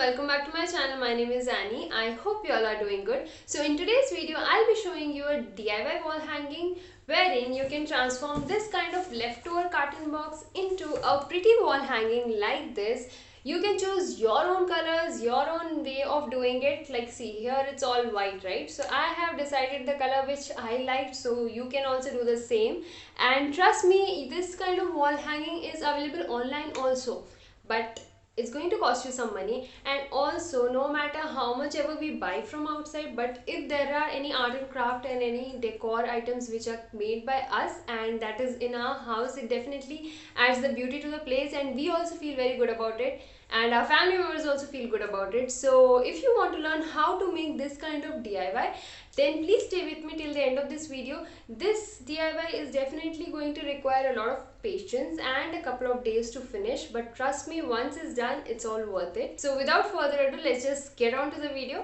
welcome back to my channel. My name is Annie. I hope you all are doing good. So in today's video, I'll be showing you a DIY wall hanging wherein you can transform this kind of leftover carton box into a pretty wall hanging like this. You can choose your own colors, your own way of doing it. Like see here it's all white, right? So I have decided the color which I liked, so you can also do the same. And trust me, this kind of wall hanging is available online also, but it's going to cost you some money. And also, no matter how much ever we buy from outside, but if there are any art and craft and any decor items which are made by us and that is in our house, it definitely adds the beauty to the place, and we also feel very good about it, and our family members also feel good about it. So if you want to learn how to make this kind of DIY, then please stay with me till the end of this video. This DIY is definitely going to require a lot of patience and a couple of days to finish, but trust me, once it's done, it's all worth it. So without further ado, let's just get on to the video.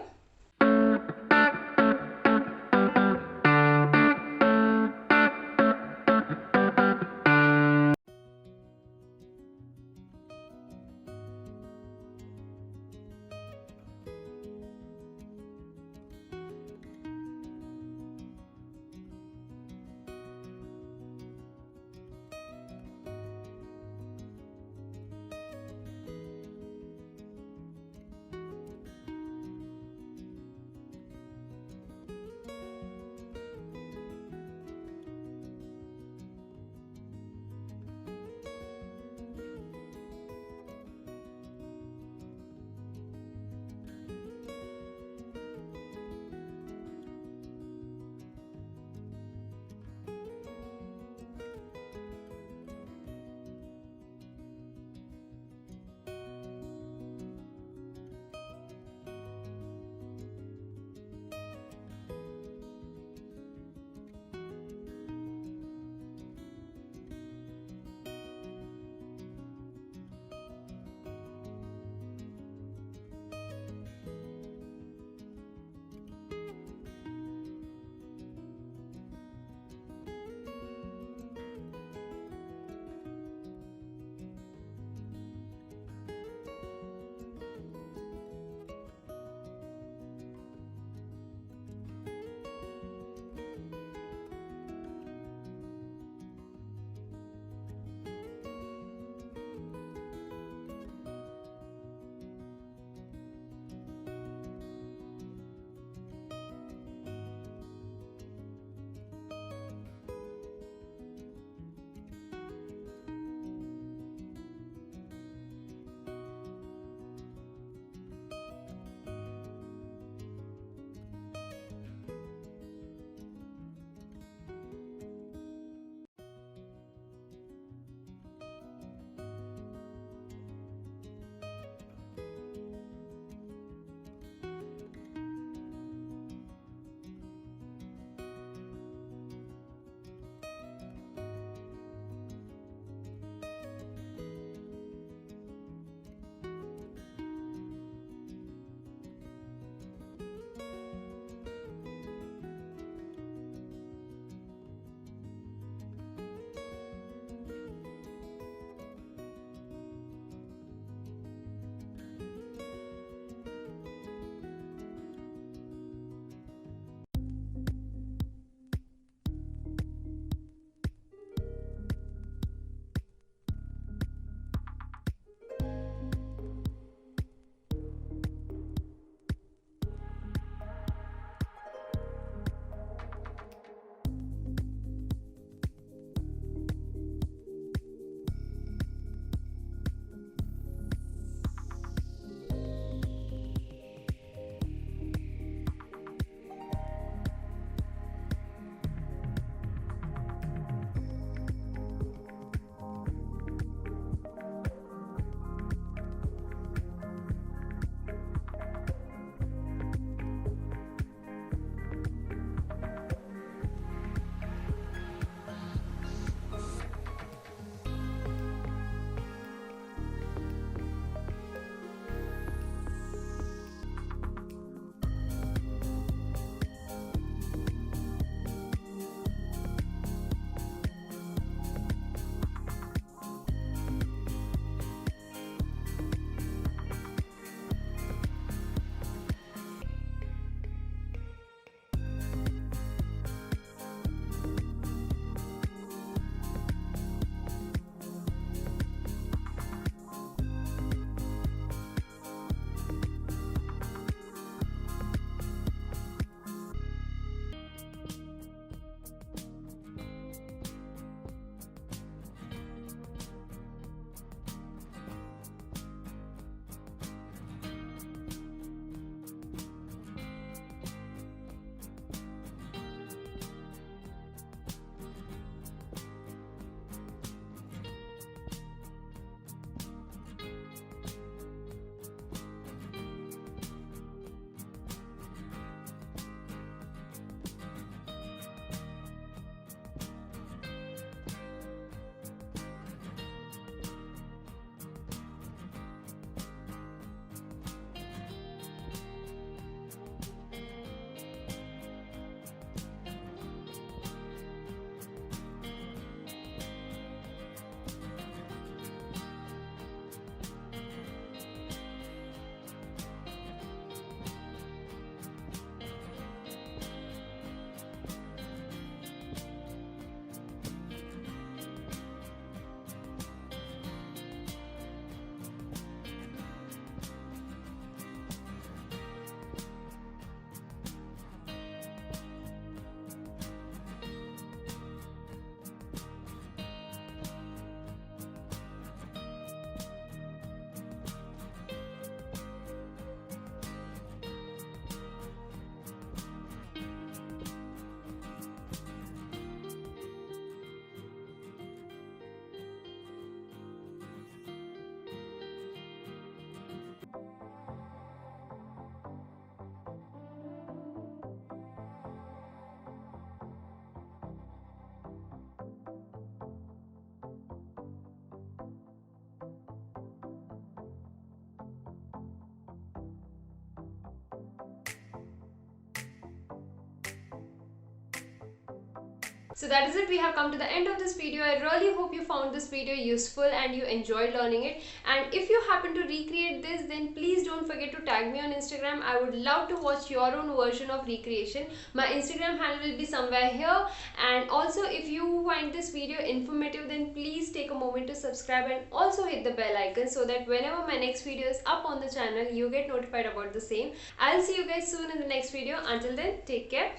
So that is it, we have come to the end of this video. I really hope you found this video useful and you enjoyed learning it. And if you happen to recreate this, then please don't forget to tag me on Instagram. I would love to watch your own version of recreation. My Instagram handle will be somewhere here. And also, if you find this video informative, then please take a moment to subscribe and also hit the bell icon so that whenever my next video is up on the channel, you get notified about the same. I'll see you guys soon in the next video. Until then, take care.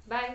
Bye.